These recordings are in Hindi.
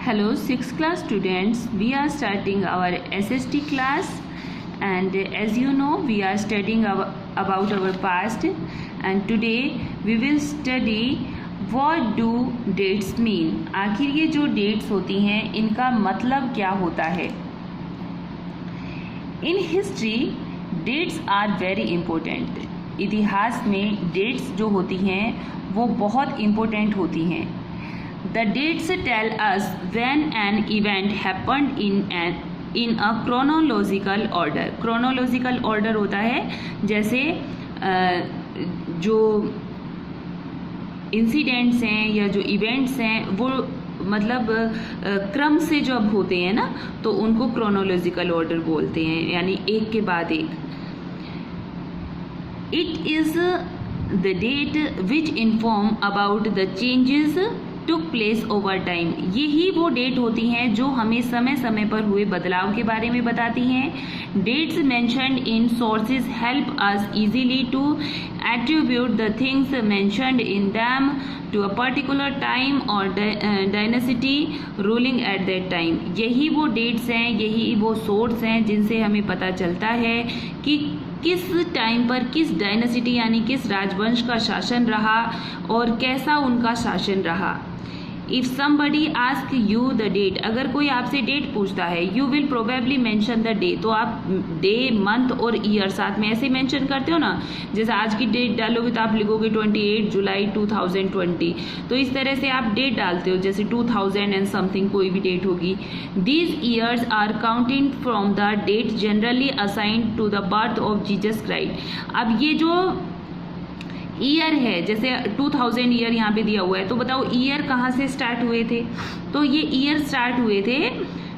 Hello 6th class students, we are starting our SST class and as you know we are studying about our past and today we will study what do dates mean। आखिर ये जो dates होती हैं इनका मतलब क्या होता है। In history dates are very important। इतिहास में dates जो होती हैं वो बहुत important होती हैं। The dates tell us when an event happened in a chronological order। chronological order होता है जैसे जो इंसिडेंट्स हैं या जो इवेंट्स हैं वो मतलब क्रम से जब होते हैं ना तो उनको chronological order बोलते हैं, यानी एक के बाद एक। It is the date which inform about the changes took place over time। यही वो डेट होती हैं जो हमें समय समय पर हुए बदलाव के बारे में बताती हैं। Dates mentioned in sources help us easily to attribute the things mentioned in them to a particular time or dynasty ruling at that time। यही वो डेट्स हैं, यही वो सोर्स हैं जिनसे हमें पता चलता है कि किस टाइम पर किस डायनेसिटी यानी किस राजवंश का शासन रहा और कैसा उनका शासन रहा। If somebody ask you the date, अगर कोई आपसे डेट पूछता है you will probably mention the day, तो आप डे मंथ और ईयर साथ में ऐसे मेंशन करते हो ना, जैसे आज की डेट डालोगे तो आप लिखोगे 28 जुलाई 2020, तो इस तरह से आप डेट डालते हो जैसे 2000 एंड समथिंग कोई भी डेट होगी। These years are counting from the date generally assigned to the birth of Jesus Christ. अब ये जो ईयर है जैसे 2000 ईयर यहाँ पे दिया हुआ है, तो बताओ ईयर कहाँ से स्टार्ट हुए थे। तो ये ईयर स्टार्ट हुए थे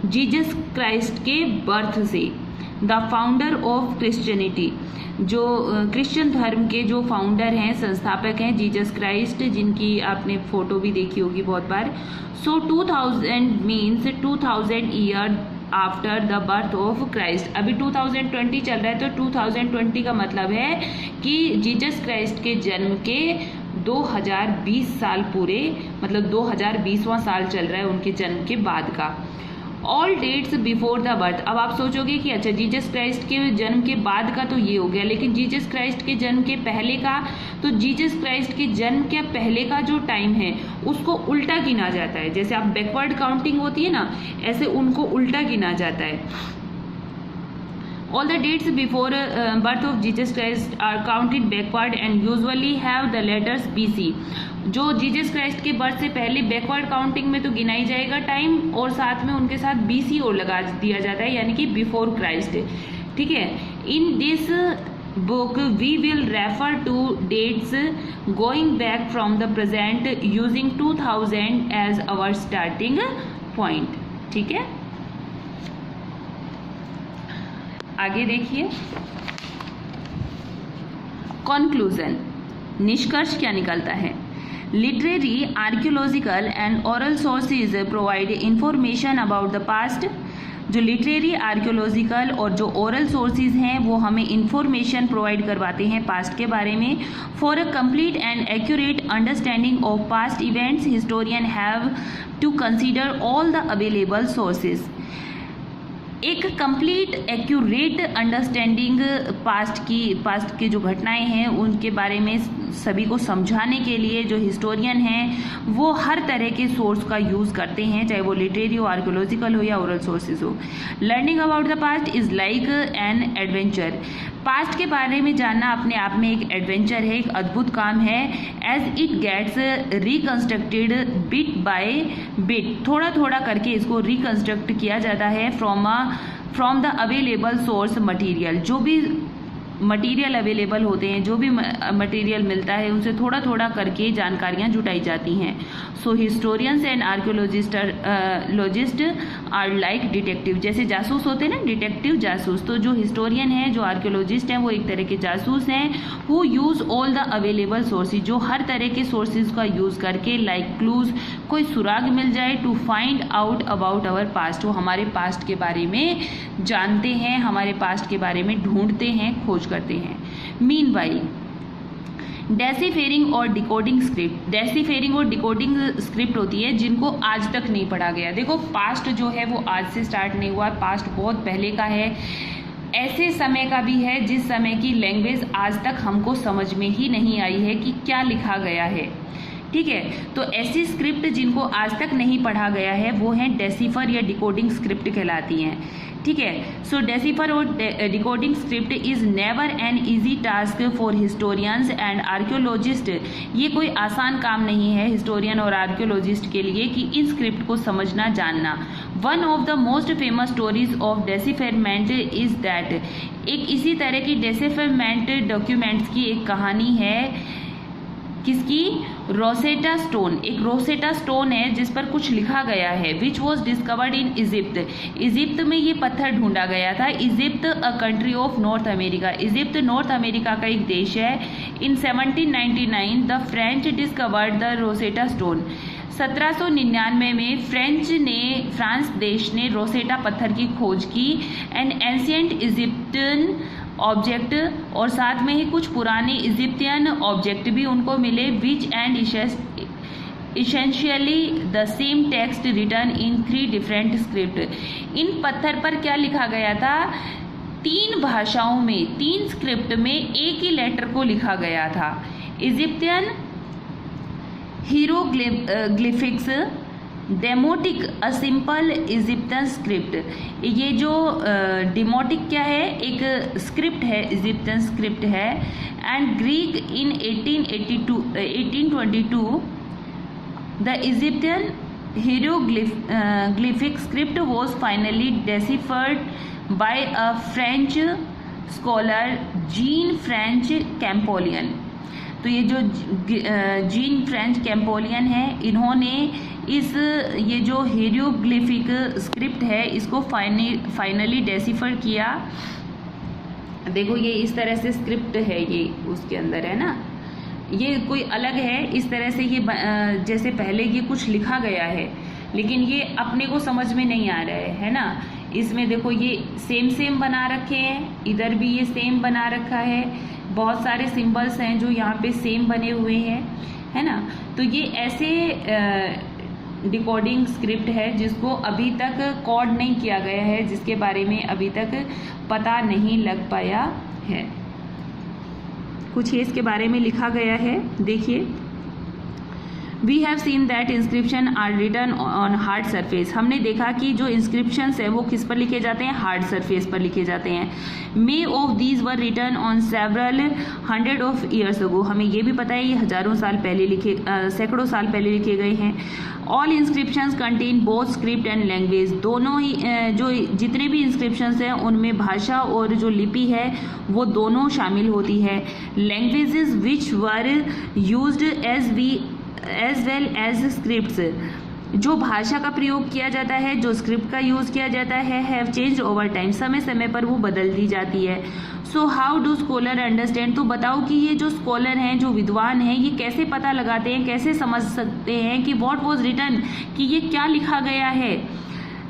जीसस क्राइस्ट के बर्थ से। द फाउंडर ऑफ क्रिश्चियनिटी, जो क्रिश्चियन धर्म के जो फाउंडर हैं, संस्थापक हैं जीसस क्राइस्ट, जिनकी आपने फोटो भी देखी होगी बहुत बार। सो 2000 means 2000 year after the birth of Christ. अभी 2020 चल रहा है तो 2020 का मतलब है कि जीसस क्राइस्ट के जन्म के 2020 साल पूरे, मतलब 2020वां साल चल रहा है उनके जन्म के बाद का। All dates before the birth. अब आप सोचोगे कि अच्छा जीसस क्राइस्ट के जन्म के बाद का तो ये हो गया, लेकिन जीसस क्राइस्ट के जन्म के पहले का, तो जीसस क्राइस्ट के जन्म के पहले का जो टाइम है उसको उल्टा गिना जाता है। जैसे आप बैकवर्ड काउंटिंग होती है ना, ऐसे उनको उल्टा गिना जाता है। All the dates before birth of Jesus Christ are counted backward and usually have the letters BC। जो जीसस क्राइस्ट के बर्थ से पहले बैकवर्ड काउंटिंग में तो गिनाई जाएगा टाइम, और साथ में उनके साथ BC और लगा दिया जाता है, यानी कि बिफोर क्राइस्ट। ठीक है। In this book we will refer to dates going back from the present using 2000 as our starting point. ठीक है, आगे देखिए। कंक्लूजन, निष्कर्ष क्या निकलता है। Literary, archaeological and oral sources provide information about the past. जो लिटरेरी, आर्कियोलॉजिकल और जो ओरल सोर्सेज हैं वो हमें इंफॉर्मेशन प्रोवाइड करवाते हैं पास्ट के बारे में। For a complete and accurate understanding of past events historian have to consider all the available sources. एक कंप्लीट एक्यूरेट अंडरस्टैंडिंग पास्ट की जो घटनाएं हैं उनके बारे में सभी को समझाने के लिए जो हिस्टोरियन हैं वो हर तरह के सोर्स का यूज़ करते हैं, चाहे वो लिटरेरी हो, आर्कियोलॉजिकल हो या ओरल सोर्सेज हो। Learning about the past is like an adventure. Past के बारे में जानना अपने आप में एक एडवेंचर है, एक अद्भुत काम है। As it gets reconstructed bit by bit, थोड़ा थोड़ा करके इसको रिकन्स्ट्रक्ट किया जाता है from the available source material. जो भी मटेरियल अवेलेबल होते हैं, जो भी मटेरियल मिलता है, उनसे थोड़ा थोड़ा करके जानकारियाँ जुटाई जाती हैं। So historians and archaeologists are like detective. जैसे जासूस होते हैं ना, डिटेक्टिव जासूस, तो जो हिस्टोरियन है, जो आर्कियोलॉजिस्ट हैं, वो एक तरह के जासूस हैं। Who use all the available sources, जो हर तरह के सोर्सेज का यूज़ करके लाइक क्लूज, कोई सुराग मिल जाए, to find out about our past, वो हमारे पास्ट के बारे में जानते हैं, हमारे पास्ट के बारे में ढूंढते हैं, खोज करते हैं। मीनवाइल डेसिफेरिंग और डिकोडिंग स्क्रिप्ट, डेसिफेरिंग और डिकोडिंग स्क्रिप्ट होती है जिनको आज तक नहीं पढ़ा गया। देखो पास्ट जो है वो आज से स्टार्ट नहीं हुआ, पास्ट बहुत पहले का है, ऐसे समय का भी है जिस समय की लैंग्वेज आज तक हमको समझ में ही नहीं आई है कि क्या लिखा गया है। ठीक है, तो ऐसी स्क्रिप्ट जिनको आज तक नहीं पढ़ा गया है वो हैं डेसिफर या डिकोडिंग स्क्रिप्ट कहलाती हैं। ठीक है, सो डेसिफर और decoding script is never an easy task for historians and archaeologist. ये कोई आसान काम नहीं है हिस्टोरियन और आर्कियोलॉजिस्ट के लिए कि इन स्क्रिप्ट को समझना जानना। One of the most famous stories of decipherment is that, एक इसी तरह की डेसिफरमेंट डॉक्यूमेंट्स की एक कहानी है। किसकी? रोसेटा स्टोन, एक रोसेटा स्टोन है जिस पर कुछ लिखा गया है, which was discovered in Egypt. Egypt में ये पत्थर ढूंढा गया था। Egypt a country of north America, Egypt north America का एक देश है। इन 1799 the French discovered the Rosetta stone. 1799 में फ्रांस देश ने रोसेटा पत्थर की खोज की। एंड एंशिएंट इजिप्टियन ऑब्जेक्ट, और साथ में ही कुछ पुराने इजिप्टियन ऑब्जेक्ट भी उनको मिले, which and essentially the same text return in 3 different script. इन पत्थर पर क्या लिखा गया था? 3 भाषाओं में, 3 स्क्रिप्ट में एक ही लेटर को लिखा गया था। Egyptian hieroglyphics, demotic a simple Egyptian script. ये जो डेमोटिक क्या है? एक स्क्रिप्ट है, इजिप्टियन स्क्रिप्ट है। And Greek in 1822 the Egyptian hieroglyphic script was finally deciphered by a French scholar Jean French Champollion. तो ये जो जीन फ्रेंच कैम्पोलियन है, इन्होंने ये जो हीरोग्लिफिक स्क्रिप्ट है इसको फाइनली डेसिफर किया। देखो ये इस तरह से स्क्रिप्ट है, ये उसके अंदर है ना, ये कोई अलग है इस तरह से। ये जैसे पहले ये कुछ लिखा गया है लेकिन ये अपने को समझ में नहीं आ रहा है ना। इसमें देखो ये सेम बना रखे हैं, इधर भी ये सेम बना रखा है, बहुत सारे सिंबल्स हैं जो यहाँ पे सेम बने हुए हैं, है ना। तो ये ऐसे डिकोडिंग स्क्रिप्ट है जिसको अभी तक कोड नहीं किया गया है, जिसके बारे में अभी तक पता नहीं लग पाया है। कुछ ये इसके बारे में लिखा गया है, देखिए। We have seen that inscription are written on hard surface. हमने देखा कि जो इंस्क्रिप्शंस है वो किस पर लिखे जाते हैं? हार्ड सरफेस पर लिखे जाते हैं। Many of these were written on several hundred of years ago. हमें ये भी पता है ये सैकड़ों साल पहले लिखे गए हैं। All inscriptions contain both script and language. दोनों ही जो जितने भी इंस्क्रिप्शंस हैं उनमें भाषा और जो लिपि है वो दोनों शामिल होती है। Languages which were used as well as scripts. जो भाषा का प्रयोग किया जाता है, जो स्क्रिप्ट का यूज़ किया जाता है, हैव चेंज्ड ओवर टाइम। समय समय पर वो बदल दी जाती है। So how do scholar understand. तो बताओ कि ये जो स्कॉलर हैं, जो विद्वान हैं, ये कैसे पता लगाते हैं, कैसे समझ सकते हैं कि व्हाट वाज रिटन, कि ये क्या लिखा गया है।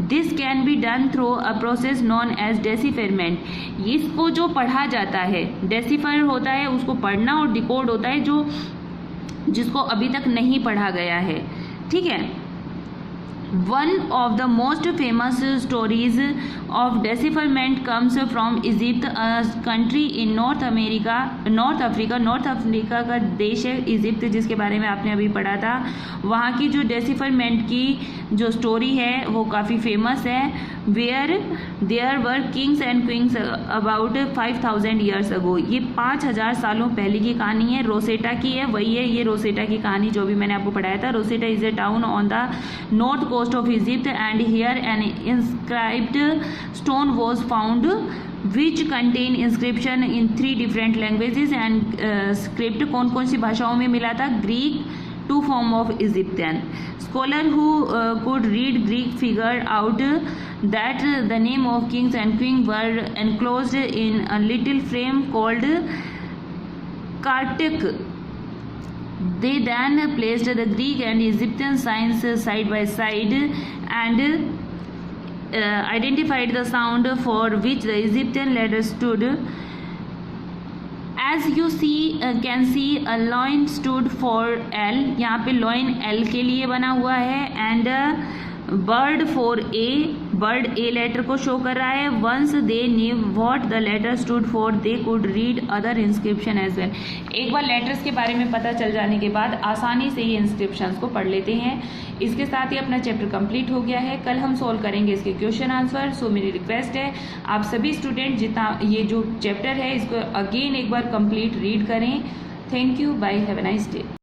This can be done through a process known as decipherment. इसको जो पढ़ा जाता है, डेसिफर होता है उसको पढ़ना, और डिकोड होता है जो जिसको अभी तक नहीं पढ़ा गया है। ठीक है। One of the most famous stories of decipherment comes from Egypt, a country in North Africa का देश है इजिप्ट, जिसके बारे में आपने अभी पढ़ा था। वहाँ की जो डेसिफरमेंट की जो स्टोरी है वो काफ़ी फेमस है। Where there were kings and queens about 5000 years ago. ये 5000 सालों पहले की कहानी है, रोसेटा की है, वही है ये रोसेटा की कहानी जो भी मैंने आपको पढ़ाया था। Rosetta is a town on the north coast of Egypt and here an inscribed stone was found which contain inscription in 3 different languages and script. कौन कौन सी भाषाओं में मिला था? Greek, 2 form of Egyptian. Scholar who could read Greek figured out that the name of kings and queens were enclosed in a little frame called Kartik. They then placed the Greek and Egyptian signs side by side and identified the sound for which the Egyptian letters stood as you see can see lion stood for L, यहाँ पे लॉइन एल के लिए बना हुआ है, and bird for A, bird A letter को शो कर रहा है। Once they knew what the letter stood for they could read other inscription as well. एक बार लेटर्स के बारे में पता चल जाने के बाद आसानी से ही इंस्क्रिप्शंस को पढ़ लेते हैं। इसके साथ ही अपना चैप्टर कंप्लीट हो गया है। कल हम सॉल्व करेंगे इसके क्वेश्चन आंसर। सो मेरी रिक्वेस्ट है आप सभी स्टूडेंट जितना ये जो चैप्टर है इसको अगेन एक बार कंप्लीट रीड करें। Thank you, bye, have a nice day.